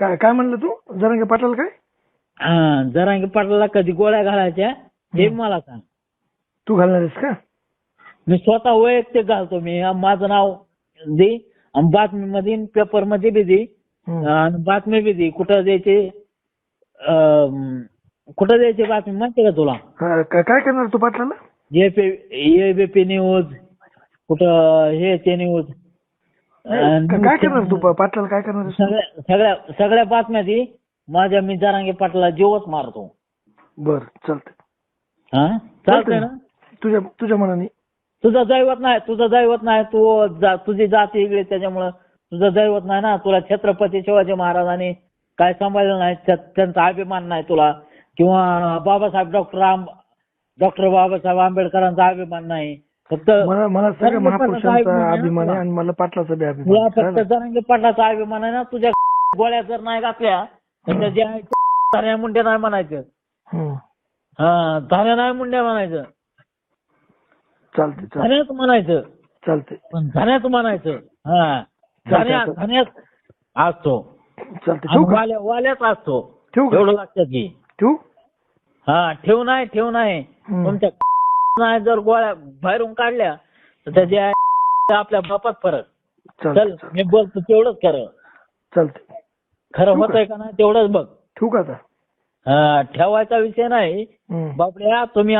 काय काय म्हणलं तू जरांगे पाटील काय जरांगे पाटलाला कधी गोळ्या घालायच्या हे मला सांग. तू घालणार आहेस का? मी स्वतः वैयक्तिक घालतो. मी माझं नाव दे आणि बातमीमध्ये पेपर मध्ये बी दे आणि बातमी बी दे. कुठं द्यायची बातमी माहिती का तुला? काय करणार तू पाटलाला? एबीपी न्यूज कुठं हे ते न्यूज काय करणार तू पाटलाला काय करणार आहेस? सगळ्या बातम्या दे माझ्या. मी जरांगे पाटलाला जीवच मारतो. बर चालतंय. हा चालतंय ना? तुझ्या मनाने. तुझं दैवत नाही. तुझी जाती वेगळी त्याच्यामुळं तुझं दैवत नाही ना. तुला छत्रपती शिवाजी महाराजांनी काय सांभाळलं नाही, त्यांचा अभिमान नाही तुला. किंवा डॉक्टर बाबासाहेब आंबेडकरांचा अभिमान नाही. फक्त मला सगळ्या महापुरुषांचा अभिमान आहे आणि मला पाटलाचा बी अभिमान तुला आहे. फक्त जरांगे पाटलाचा अभिमान आहे ना. तुझ्या गोळ्या जर नाही घातल्या तर जे आहे धान्या मुंड्या नाही म्हणायचं. हा धान्या नाही मुंड्या म्हणायचं. चालतंय धान्याच म्हणायचं. चालतंय पण धान्याच म्हणायचं. हा धान्याच असतो. चालतंय. वाल्याच असतो. ठेवू एवढं लक्षात घे. ठेवू. हा ठेव नाही. तुमच्या नाही जर गोळ्या बाहेरून काढल्या तर त्याच्या आपल्या बापात फरक. चल मी बोलतो तेवढंच खरं. चालतंय. खरं होतंय का नाही तेवढंच बघ. ठेवू का आता? हा ठेवायचा विषय नाही बापड्या. तुम्ही